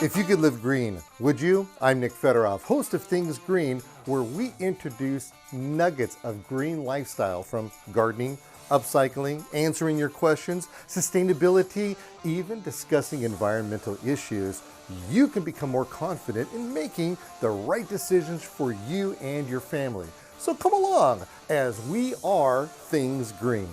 If you could live green, would you? I'm Nick Federoff, host of Things Green, where we introduce nuggets of green lifestyle from gardening, upcycling, answering your questions, sustainability, even discussing environmental issues. You can become more confident in making the right decisions for you and your family. So come along as we are Things Green.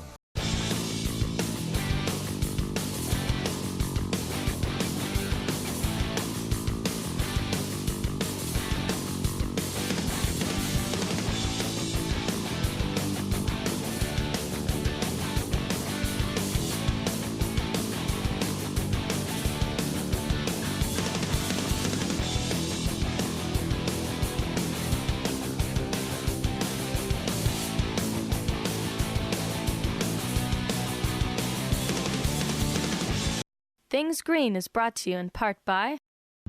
Things Green is brought to you in part by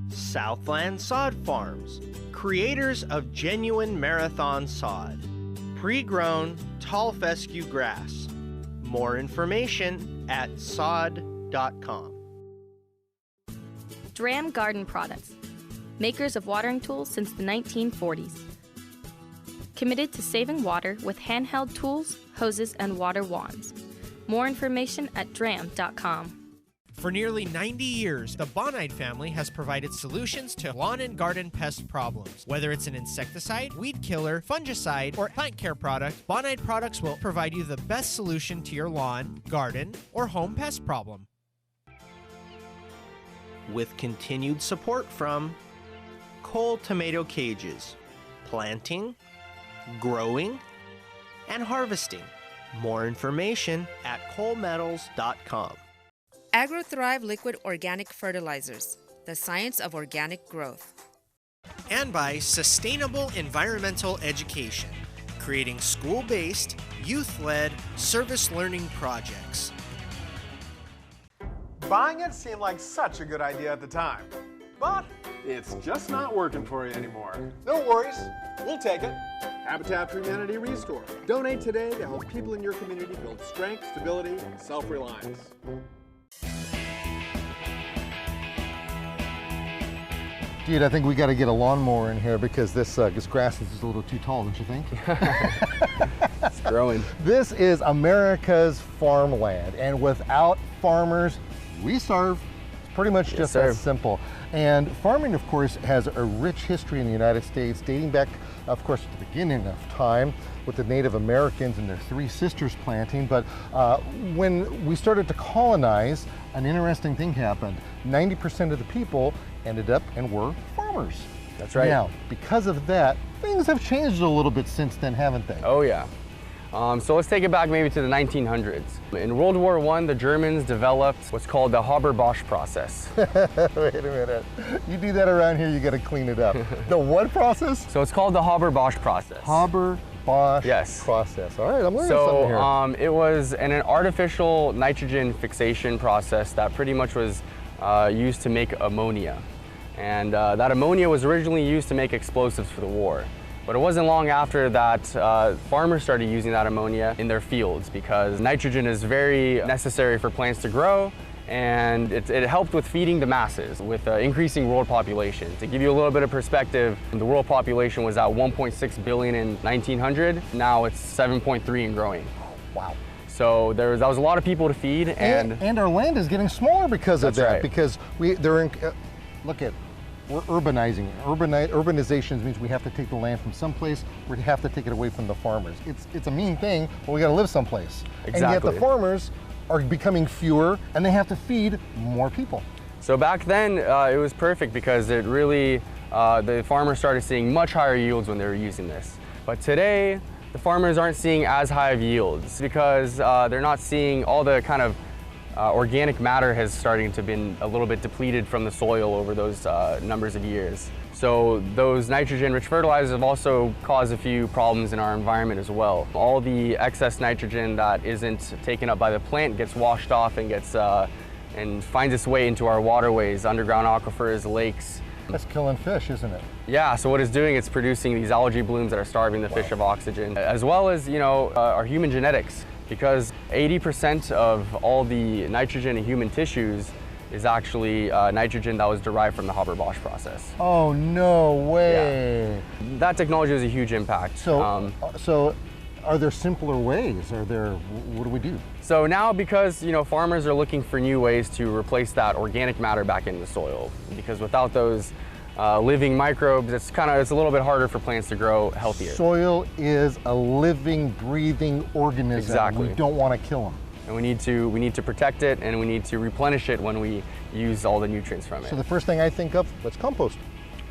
Southland Sod Farms, creators of genuine marathon sod. Pre-grown tall fescue grass. More information at sod.com. Dram Garden Products, makers of watering tools since the 1940s. Committed to saving water with handheld tools, hoses, and water wands. More information at dram.com. For nearly 90 years, the Bonide family has provided solutions to lawn and garden pest problems. Whether it's an insecticide, weed killer, fungicide, or plant care product, Bonide products will provide you the best solution to your lawn, garden, or home pest problem. With continued support from Cole Tomato Cages, planting, growing, and harvesting. More information at colemetals.com. AgroThrive Liquid Organic Fertilizers, the science of organic growth. And by Sustainable Environmental Education, creating school-based, youth-led service learning projects. Buying it seemed like such a good idea at the time, but it's just not working for you anymore. No worries, we'll take it. Habitat for Humanity Restore. Donate today to help people in your community build strength, stability, and self-reliance. Dude, I think we got to get a lawnmower in here because this grass is just a little too tall, don't you think? It's growing. This is America's farmland, and without farmers, we starve. It's pretty much just that simple. And farming, of course, has a rich history in the United States, dating back, of course, to the beginning of time with the Native Americans and their three sisters planting. But when we started to colonize, an interesting thing happened. 90% of the people ended up and were farmers. That's right. Now, because of that, things have changed a little bit since then, haven't they? Oh yeah. So let's take it back maybe to the 1900s. In World War I, the Germans developed what's called the Haber-Bosch process. Wait a minute. You do that around here, you got to clean it up. The what process? So it's called the Haber-Bosch process. Haber-Bosch process. All right, I'm learning something here. It was an artificial nitrogen fixation process that pretty much was used to make ammonia. And that ammonia was originally used to make explosives for the war. But it wasn't long after that farmers started using that ammonia in their fields because nitrogen is very necessary for plants to grow, and it helped with feeding the masses with increasing world population. To give you a little bit of perspective, the world population was at 1.6 billion in 1900. Now it's 7.3 and growing. Wow. So that was a lot of people to feed, and our land is getting smaller because of that. Right. Because we're urbanizing. Urbanization means we have to take the land from someplace, we have to take it away from the farmers. It's a mean thing, but we got to live someplace. Exactly. And yet the farmers are becoming fewer, and they have to feed more people. So back then, it was perfect because it really, the farmers started seeing much higher yields when they were using this. But today, the farmers aren't seeing as high of yields because they're not seeing all the kind of organic matter has starting to been a little bit depleted from the soil over those numbers of years. So those nitrogen-rich fertilizers have also caused a few problems in our environment as well. All the excess nitrogen that isn't taken up by the plant gets washed off and gets and finds its way into our waterways, underground aquifers, lakes. That's killing fish, isn't it? Yeah, so what it's doing, it's producing these algae blooms that are starving the fish of oxygen, as well as, our human genetics. because 80% of all the nitrogen in human tissues is actually nitrogen that was derived from the Haber-Bosch process. Oh, no way. Yeah. That technology has a huge impact. So are there simpler ways? What do we do? So now, because farmers are looking for new ways to replace that organic matter back in the soil, because without those living microbes, it's a little bit harder for plants to grow healthier. Soil is a living, breathing organism. Exactly. We don't want to kill them. And we need to protect it, and we need to replenish it when we use all the nutrients from it. So the first thing I think of, let's compost.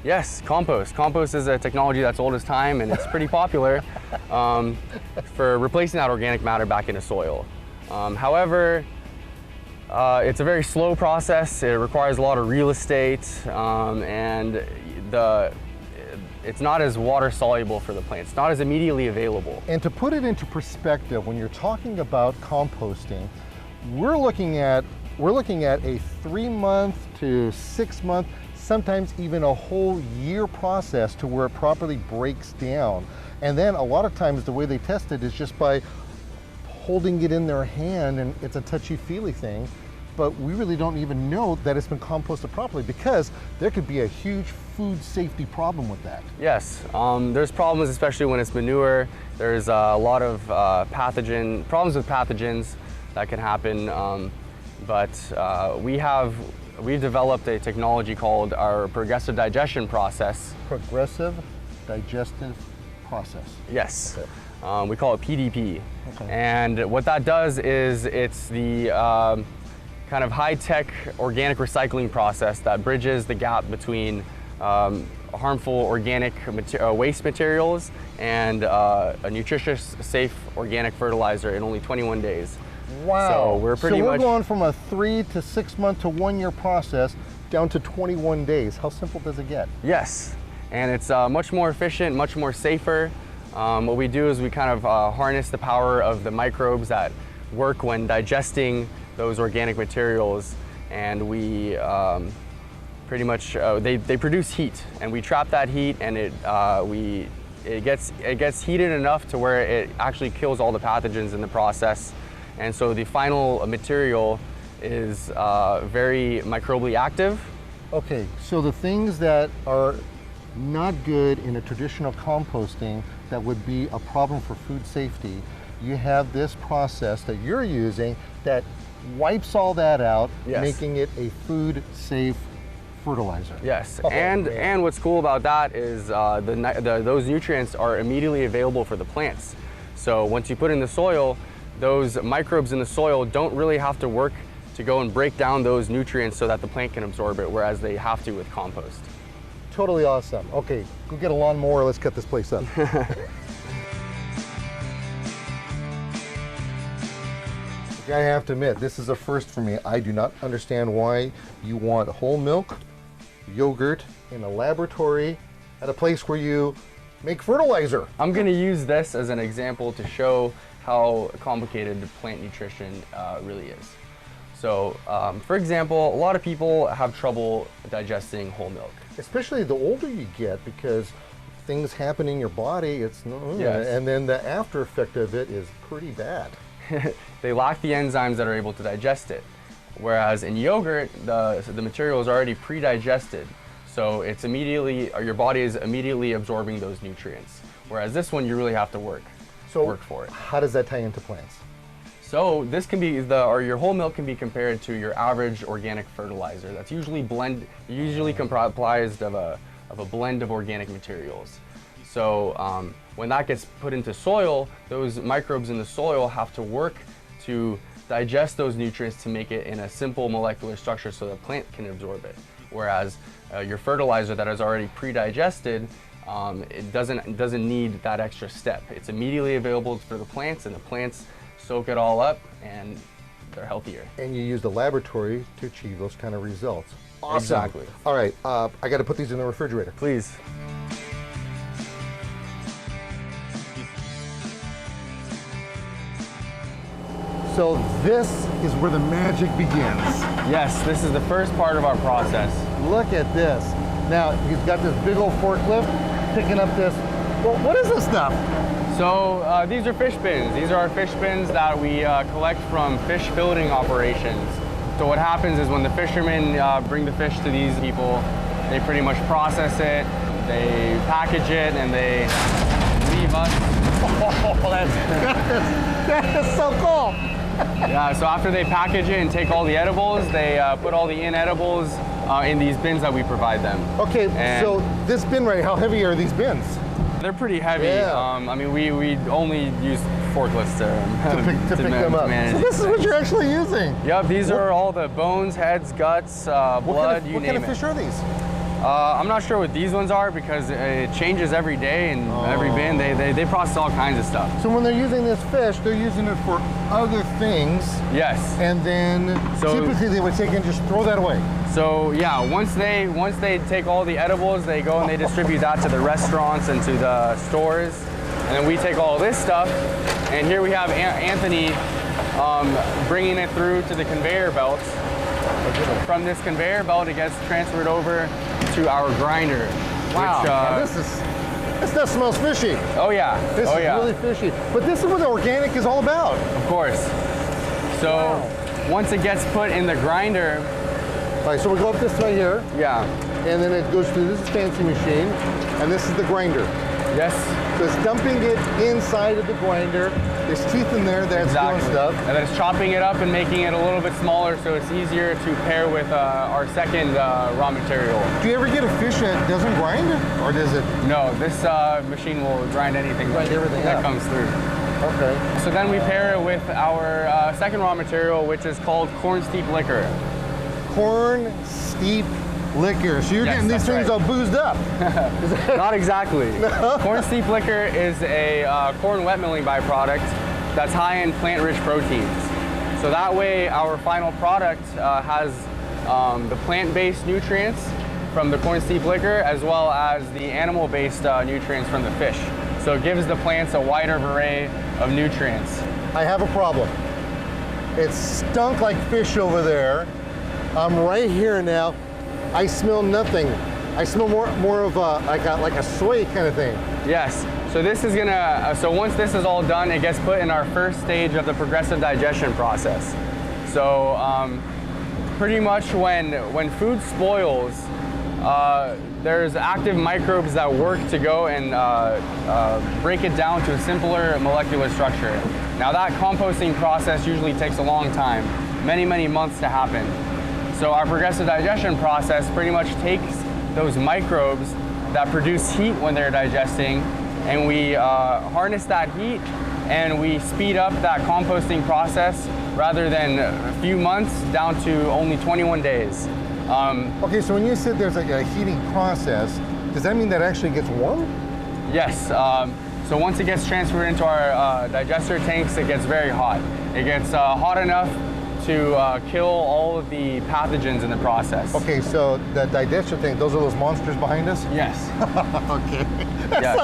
Yes, compost. Compost is a technology that's old as time, and it's pretty popular for replacing that organic matter back into soil. However, it's a very slow process. It requires a lot of real estate, and it's not as water soluble for the plants. It's not as immediately available. And to put it into perspective, when you're talking about composting, we're looking at a 3-month to 6-month, sometimes even a whole year process to where it properly breaks down. And then a lot of times the way they test it is just by holding it in their hand, and it's a touchy-feely thing, but we really don't even know that it's been composted properly, because there could be a huge food safety problem with that. Yes, there's problems, especially when it's manure. There's a lot of problems with pathogens that can happen, but we've developed a technology called our Progressive Digestion Process. Progressive Digestive Process. Yes. Okay. We call it PDP. Okay. And what that does is it's the kind of high-tech organic recycling process that bridges the gap between harmful organic waste materials and a nutritious, safe organic fertilizer in only 21 days. Wow. So we're going from a 3 to 6 month to 1 year process down to 21 days. How simple does it get? Yes, and it's much more efficient, much more safer. What we do is we kind of harness the power of the microbes that work when digesting those organic materials, and we pretty much they produce heat, and we trap that heat, and it gets heated enough to where it actually kills all the pathogens in the process. And so the final material is very microbially active. Okay, so the things that are not good in a traditional composting that would be a problem for food safety, you have this process that you're using that wipes all that out, Yes. making it a food safe fertilizer. Yes, Oh, and what's cool about that is those nutrients are immediately available for the plants. So once you put in the soil, those microbes in the soil don't really have to work to go and break down those nutrients so that the plant can absorb it, whereas they have to with compost. Totally awesome. Okay, go get a lawnmower, let's cut this place up. I have to admit, this is a first for me. I do not understand why you want whole milk, yogurt in a laboratory at a place where you make fertilizer. I'm going to use this as an example to show how complicated plant nutrition really is. So, for example, a lot of people have trouble digesting whole milk. Especially the older you get, because things happen in your body, Yes. and then the after effect of it is pretty bad. They lack the enzymes that are able to digest it. Whereas in yogurt, the material is already pre-digested. So it's your body is immediately absorbing those nutrients. Whereas this one, you really have to work for it. How does that tie into plants? So this can be your whole milk can be compared to your average organic fertilizer. That's usually comprised of a blend of organic materials. So when that gets put into soil, those microbes in the soil have to work to digest those nutrients to make it in a simple molecular structure so the plant can absorb it. Whereas your fertilizer that is already pre-digested, it doesn't need that extra step. It's immediately available for the plants, and the plants soak it all up, and they're healthier. And you use the laboratory to achieve those kind of results. Awesome. Exactly. All right, I got to put these in the refrigerator. Please. So this is where the magic begins. Yes, this is the first part of our process. Look at this. Now, he's got this big old forklift picking up this. Well, what is this stuff? So these are fish bins. These are our fish bins that we collect from fish building operations. So what happens is when the fishermen bring the fish to these people, they pretty much process it, they package it, and they leave us. Oh, that is so cool. Yeah, so after they package it and take all the edibles, they put all the inedibles in these bins that we provide them. Okay, And so this bin right, how heavy are these bins? they're pretty heavy. Yeah. I mean, we only use forklifts To pick them up. manage So this is what you're actually using. Yep, these are all the bones, heads, guts, blood, What you kind name of fish it. are these? I'm not sure what these ones are because it changes every day, and every bin they process all kinds of stuff. So when they're using this fish, they're using it for other things, Yes. and then So- typically they would take and just throw that away. So yeah, once they take all the edibles, they go and they distribute that to the restaurants and to the stores, and then we take all this stuff, and here we have Anthony bringing it through to the conveyor belt. From this conveyor belt, it gets transferred over to our grinder. Wow, Which, now this stuff smells fishy. oh yeah, This oh is yeah, really fishy. But this is what organic is all about. of course. So once it gets put in the grinder, All right, so we go up this way here, yeah, and then it goes through this fancy machine, and this is the grinder. yes, So it's dumping it inside of the grinder. There's teeth in there that's doing stuff. And then it's chopping it up and making it a little bit smaller so it's easier to pair with our second raw material. Do you ever get a fish that doesn't grind, or does it? No, this machine will grind anything Grind everything that up. comes through. Okay. So then we pair it with our second raw material, which is called corn steep liquor. Corn steep liquor. So you're Yes, getting these that's things right. all boozed up. Not exactly. Corn steep liquor is a corn wet milling byproduct that's high in plant-rich proteins. So that way our final product has the plant-based nutrients from the corn steep liquor as well as the animal-based nutrients from the fish. So it gives the plants a wider array of nutrients. I have a problem. It stunk like fish over there. I'm right here now. I smell nothing. I smell more of like a soy kind of thing. Yes. So this is gonna. So once this is all done, it gets put in our first stage of the progressive digestion process. So pretty much when food spoils, there's active microbes that work to go and break it down to a simpler molecular structure. Now that composting process usually takes a long time, many months to happen. So our progressive digestion process pretty much takes those microbes that produce heat when they're digesting, and we harness that heat and we speed up that composting process rather than a few months down to only 21 days. Okay, so when you said there's like a heating process, does that mean that actually gets warm? Yes. So once it gets transferred into our digester tanks, it gets very hot. It gets hot enough to kill all of the pathogens in the process. Okay, so the digester tank, those are those monsters behind us? Yes. Okay. Yes.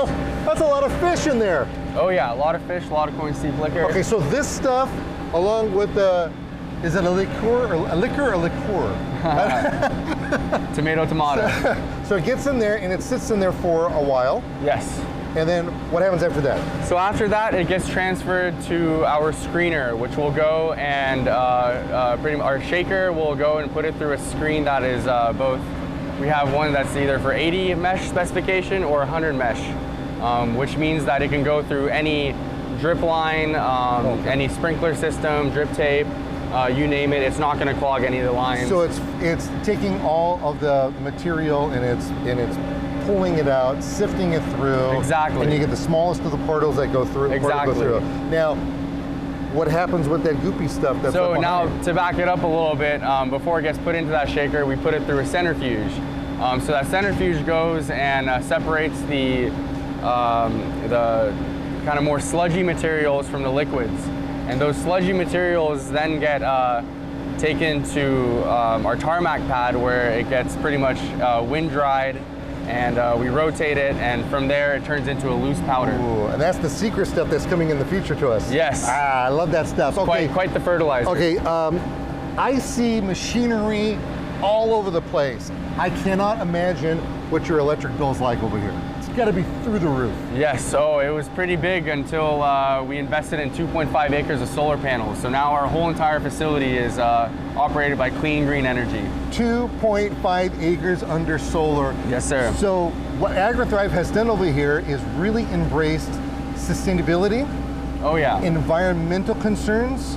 That's a lot of fish in there. Oh yeah, a lot of fish, a lot of corn steep liquor. Okay, so this stuff, along with the, is it a liqueur or a liqueur? Tomato. So it gets in there and it sits in there for a while. Yes. And then what happens after that? So after that, it gets transferred to our screener, which will go and our shaker will go and put it through a screen that is both. We have one that's either for 80 mesh specification or 100 mesh, which means that it can go through any drip line, any sprinkler system, drip tape, you name it. It's not going to clog any of the lines. So it's taking all of the material and it's pulling it out, sifting it through. Exactly. And you get the smallest of the particles that go through. Exactly. Go through. Now, what happens with that goopy stuff that's So up now, behind? to back it up a little bit, before it gets put into that shaker, we put it through a centrifuge. So that centrifuge goes and separates the kind of more sludgy materials from the liquids. And those sludgy materials then get taken to our tarmac pad where it gets pretty much wind dried, and we rotate it, and from there it turns into a loose powder. Ooh, and that's the secret stuff that's coming in the future to us. Yes. I love that stuff. Okay. Quite the fertilizer. Okay, I see machinery all over the place. I cannot imagine what your electric bill's like over here. It's got to be through the roof. Yes, so it was pretty big until we invested in 2.5 acres of solar panels. So now our whole entire facility is operated by clean green energy. 2.5 acres under solar. Yes, sir. So what AgroThrive has done over here is really embraced sustainability, Oh yeah. environmental concerns,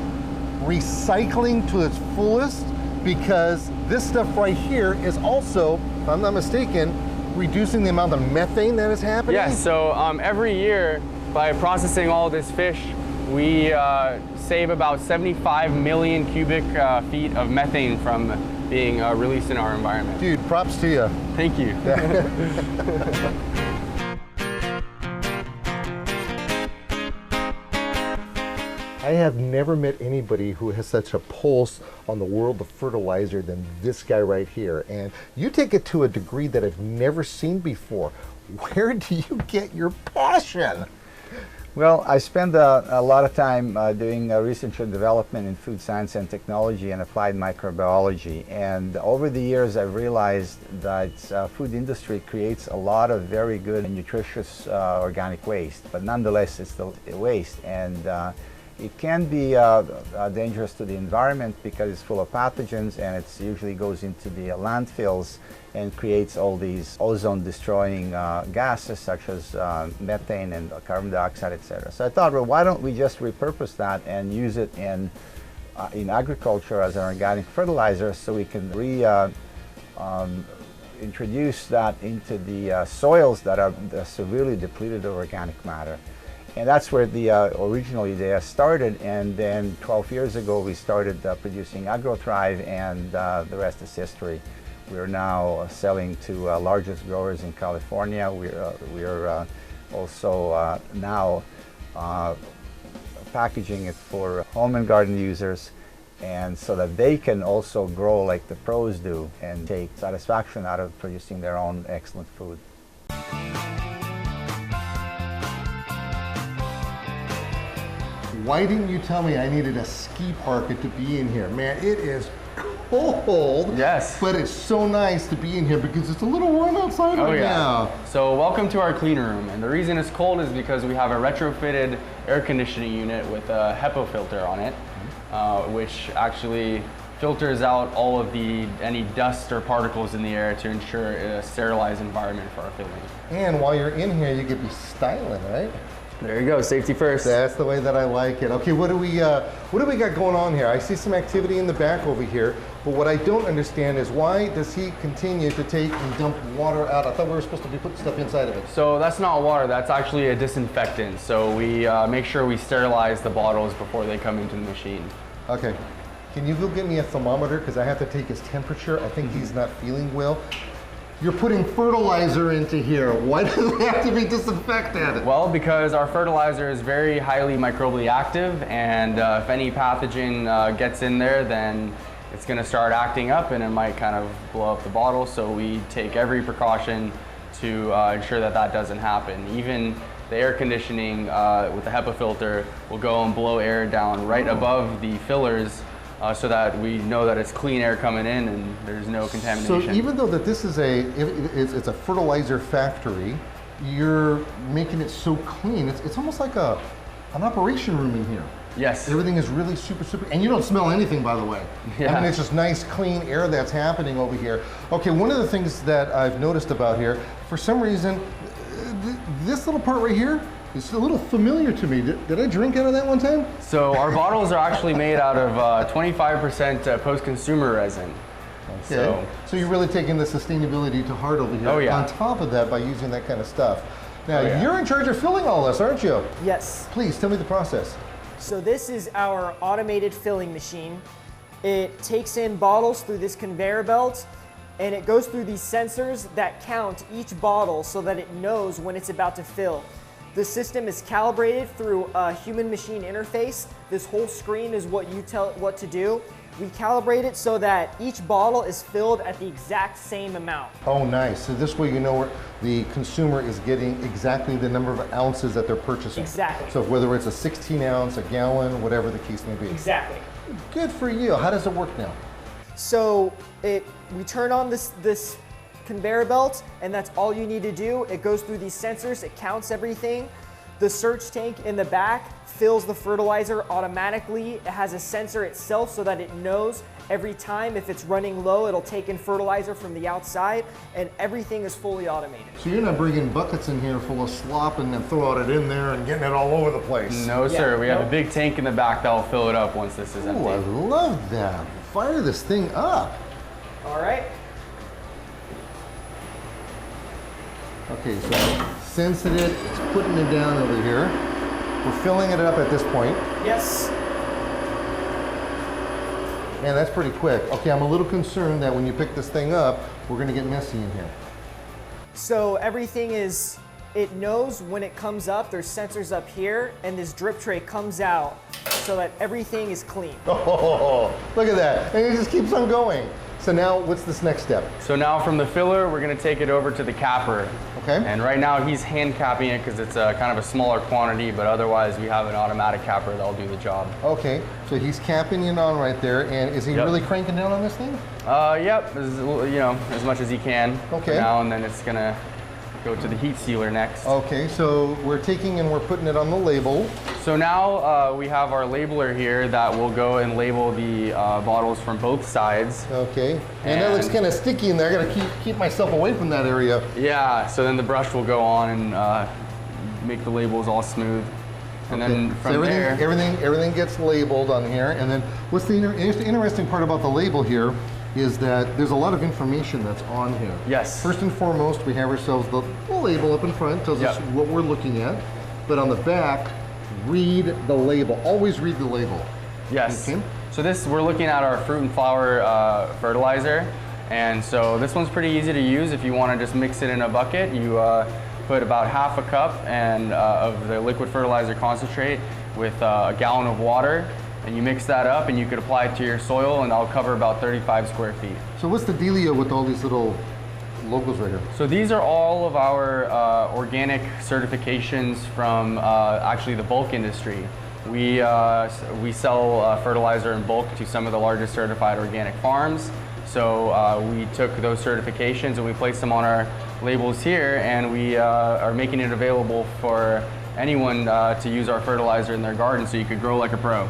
recycling to its fullest, because this stuff right here is also, if I'm not mistaken, reducing the amount of methane that is happening? Yes, so every year by processing all this fish, we save about 75 million cubic feet of methane from being released in our environment. Dude, props to you. Thank you. I have never met anybody who has such a pulse on the world of fertilizer than this guy right here. And you take it to a degree that I've never seen before. Where do you get your passion? Well, I spend a lot of time doing research and development in food science and technology and applied microbiology. And over the years, I've realized that food industry creates a lot of very good and nutritious organic waste, but nonetheless, it's still waste. And it can be dangerous to the environment because it's full of pathogens, and it usually goes into the landfills and creates all these ozone-destroying gases such as methane and carbon dioxide, etc. So I thought, well, why don't we just repurpose that and use it in agriculture as an organic fertilizer, so we can introduce that into the soils that are severely depleted of organic matter. And that's where the original idea started, and then 12 years ago we started producing AgroThrive, and the rest is history. We're now selling to largest growers in California. We're also now packaging it for home and garden users, and so that they can also grow like the pros do and take satisfaction out of producing their own excellent food. Why didn't you tell me I needed a ski parka to be in here? Man, it is cold. Yes. But it's so nice to be in here because it's a little warm outside right now. So welcome to our clean room. And the reason it's cold is because we have a retrofitted air conditioning unit with a HEPA filter on it, which actually filters out all of any dust or particles in the air to ensure a sterilized environment for our filling. And while you're in here, you get to be styling, right? There you go, safety first. That's the way that I like it. Okay, what do we got going on here? I see some activity in the back over here, but what I don't understand is why does he continue to take and dump water out? I thought we were supposed to be putting stuff inside of it. So that's not water, that's actually a disinfectant. So we make sure we sterilize the bottles before they come into the machine. Okay, can you go get me a thermometer? Because I have to take his temperature. I think he's not feeling well. You're putting fertilizer into here. Why does it have to be disinfected? Well, because our fertilizer is very highly microbially active, and if any pathogen gets in there, then it's going to start acting up and it might kind of blow up the bottle. So we take every precaution to ensure that that doesn't happen. Even the air conditioning with the HEPA filter will go and blow air down right above the fillers, so that we know that it's clean air coming in and there's no contamination. So even though that this is it's a fertilizer factory, you're making it so clean. It's almost like an operation room in here. Yes. Everything is really super, and you don't smell anything, by the way. Yeah. I mean, it's just nice, clean air that's happening over here. Okay, one of the things that I've noticed about here, for some reason, this little part right here, it's a little familiar to me. Did I drink out of that one time? So our bottles are actually made out of 25% post-consumer resin. Okay. So you're really taking the sustainability to heart over here. Oh, yeah. On top of that, by using that kind of stuff. Now, Oh, yeah. you're in charge of filling all this, aren't you? Yes. Please, tell me the process. So this is our automated filling machine. It takes in bottles through this conveyor belt, and it goes through these sensors that count each bottle so that it knows when it's about to fill. The system is calibrated through a human-machine interface. This whole screen is what you tell it what to do. We calibrate it so that each bottle is filled at the exact same amount. Oh, nice. So this way you know where the consumer is getting exactly the number of ounces that they're purchasing. Exactly. So whether it's a 16 ounce, a gallon, whatever the case may be. Exactly. Good for you. How does it work now? So we turn on this conveyor belt, and that's all you need to do. It goes through these sensors, it counts everything. The surge tank in the back fills the fertilizer automatically. It has a sensor itself so that it knows every time if it's running low, it'll take in fertilizer from the outside, and everything is fully automated. So you're not bringing buckets in here full of slop and then throwing it in there and getting it all over the place? No, sir. We have a big tank in the back that will fill it up once this is empty. Oh, I love that. Fire this thing up. All right. Okay, so sensing it, it's putting it down over here. We're filling it up at this point. Yes. Man, that's pretty quick. Okay, I'm a little concerned that when you pick this thing up, we're gonna get messy in here. So everything is, it knows when it comes up, there's sensors up here, and this drip tray comes out so that everything is clean. Oh, look at that. And it just keeps on going. So now, what's this next step? So now from the filler, we're gonna take it over to the capper. Okay. And right now he's hand capping it because it's a kind of a smaller quantity, but otherwise we have an automatic capper that'll do the job. Okay, so he's capping it on right there, and is he really cranking down on this thing? Yep, as much as he can. Okay. Now and then it's gonna go to the heat sealer next. Okay, so we're taking and we're putting it on the label. So now we have our labeler here that will go and label the bottles from both sides. Okay, and that looks kind of sticky in there. I gotta keep myself away from that area. Yeah, so then the brush will go on and make the labels all smooth. And then from so there... everything gets labeled on here, and then what's the interesting part about the label here is that there's a lot of information that's on here. Yes. First and foremost, we have ourselves the label up in front, tells us what we're looking at, but on the back, read the label. Always read the label. Yes. Okay. So we're looking at our fruit and flower fertilizer, and so this one's pretty easy to use. If you want to just mix it in a bucket, you put about half a cup of the liquid fertilizer concentrate with a gallon of water, and you mix that up and you could apply it to your soil, and that'll cover about 35 square feet. So what's the dealio with all these little logos right here? So these are all of our organic certifications from actually the bulk industry. We sell fertilizer in bulk to some of the largest certified organic farms. So we took those certifications and we placed them on our labels here, and we are making it available for anyone to use our fertilizer in their garden so you could grow like a pro.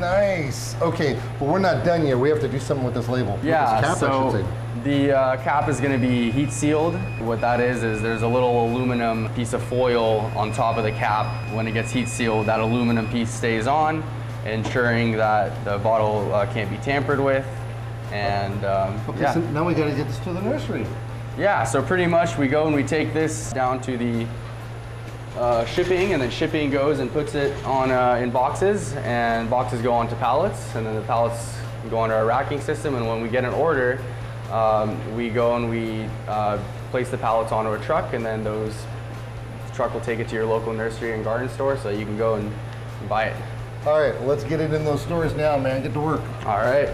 Nice. Okay, but we're not done yet. We have to do something with this label. Yeah, this cap, so I should say. the cap is going to be heat sealed. What that is there's a little aluminum piece of foil on top of the cap. When it gets heat sealed, that aluminum piece stays on, ensuring that the bottle can't be tampered with. And okay, so now we got to get this to the nursery. Yeah, so pretty much we go and we take this down to the shipping, and then shipping goes and puts it on in boxes, and boxes go onto pallets, and then the pallets go onto our racking system, and when we get an order, we go and we place the pallets onto a truck, and then the truck will take it to your local nursery and garden store so you can go and buy it. All right, let's get it in those stores now, man. Get to work. All right.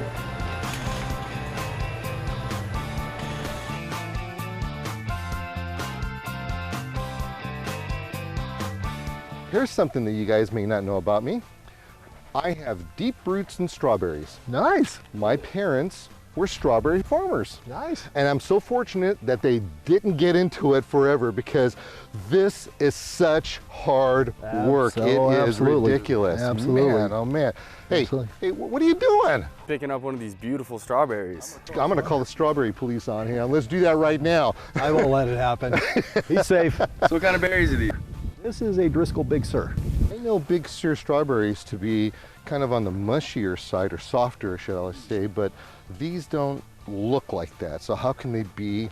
Here's something that you guys may not know about me. I have deep roots in strawberries. Nice. My parents were strawberry farmers. Nice. And I'm so fortunate that they didn't get into it forever, because this is such hard work. It is ridiculous. Absolutely. Man, oh man. Hey, Absolutely. hey, what are you doing? Picking up one of these beautiful strawberries. I'm gonna call the strawberry police on here. Let's do that right now. I won't let it happen. Be safe. So what kind of berries are these? This is a Driscoll Big Sur. I know Big Sur strawberries to be kind of on the mushier side, or softer, shall I say, but these don't look like that. So how can they be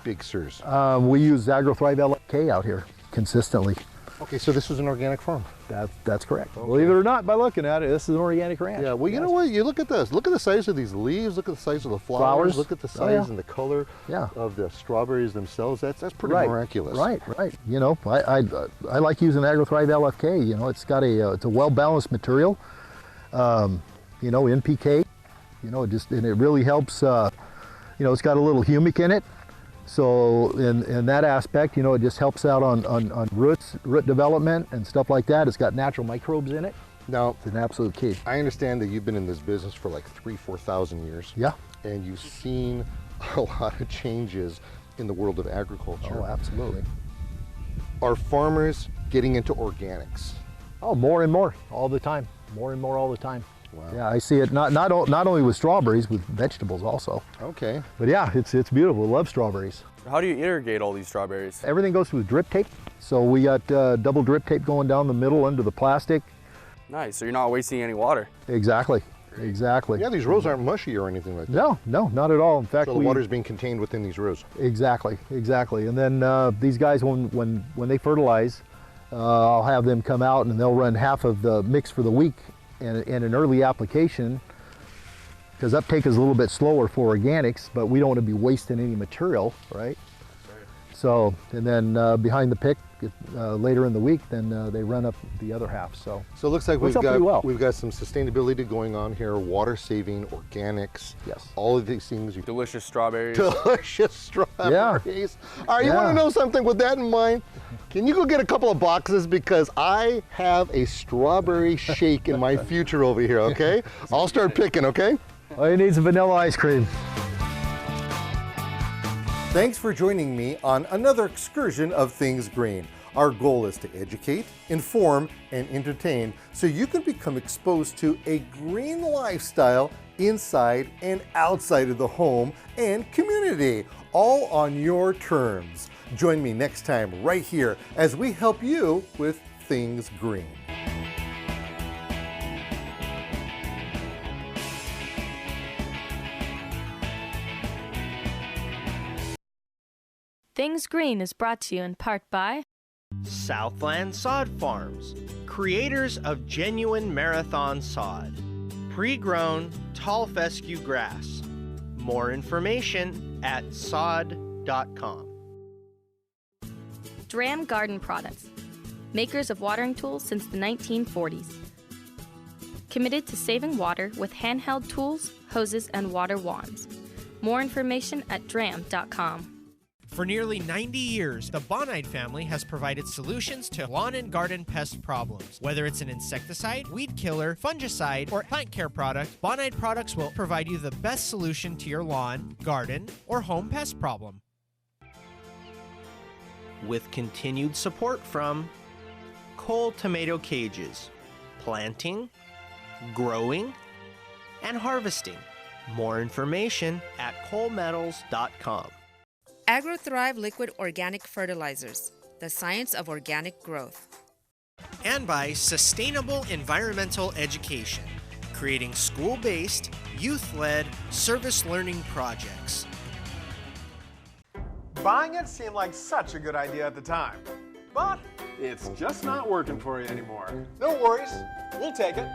Big Surs? We use AgroThrive LFK out here consistently. Okay, so this is an organic farm. That's correct. Okay. Believe it or not, by looking at it, this is an organic ranch. Yeah, well, you know what? You look at this. Look at the size of these leaves. Look at the size of the flowers. Look at the size and the color of the strawberries themselves. That's pretty miraculous. Right. You know, I like using AgroThrive LFK. You know, it's got it's a well-balanced material. You know, NPK. You know, and it really helps. You know, it's got a little humic in it. So in that aspect, you know, it just helps out on root development and stuff like that. It's got natural microbes in it. Now, it's an absolute key. I understand that you've been in this business for like 3,000 to 4,000 years. Yeah. And you've seen a lot of changes in the world of agriculture. Oh, absolutely. Are farmers getting into organics? Oh, more and more all the time. More and more all the time. Wow. Yeah, I see it not only with strawberries, with vegetables also. Okay. But yeah, it's beautiful. Love strawberries. How do you irrigate all these strawberries? Everything goes through drip tape. So we got double drip tape going down the middle under the plastic. Nice, so you're not wasting any water. Exactly. Exactly. Yeah, these rows aren't mushy or anything like that. No, not at all. In fact, so the water's being contained within these rows. Exactly. And then these guys, when they fertilize, I'll have them come out and they'll run half of the mix for the week and an early application, because uptake is a little bit slower for organics, but we don't want to be wasting any material, right? So, and then behind the pick, later in the week, then they run up the other half. So it looks like we've got some sustainability going on here, water saving, organics. Yes. All of these things. Delicious strawberries. Delicious strawberries. Yeah. All right, you want to know something? With that in mind, can you go get a couple of boxes, because I have a strawberry shake in my future over here, okay? I'll start picking, okay? All you need is vanilla ice cream. Thanks for joining me on another excursion of Things Green. Our goal is to educate, inform, and entertain so you can become exposed to a green lifestyle inside and outside of the home and community, all on your terms. Join me next time right here as we help you with Things Green. Things Green is brought to you in part by Southland Sod Farms, creators of genuine marathon sod. Pre-grown tall fescue grass. More information at sod.com. Dram Garden Products, makers of watering tools since the 1940s. Committed to saving water with handheld tools, hoses, and water wands. More information at dram.com. For nearly 90 years, the Bonide family has provided solutions to lawn and garden pest problems. Whether it's an insecticide, weed killer, fungicide, or plant care product, Bonide products will provide you the best solution to your lawn, garden, or home pest problem. With continued support from Cole Tomato Cages, planting, growing, and harvesting. More information at colemetals.com. AgroThrive Liquid Organic Fertilizers, the science of organic growth. And by Sustainable Environmental Education, creating school-based, youth-led service learning projects. Buying it seemed like such a good idea at the time, but it's just not working for you anymore. No worries, we'll take it.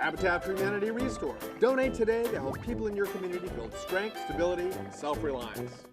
Habitat for Humanity Restore. Donate today to help people in your community build strength, stability, and self-reliance.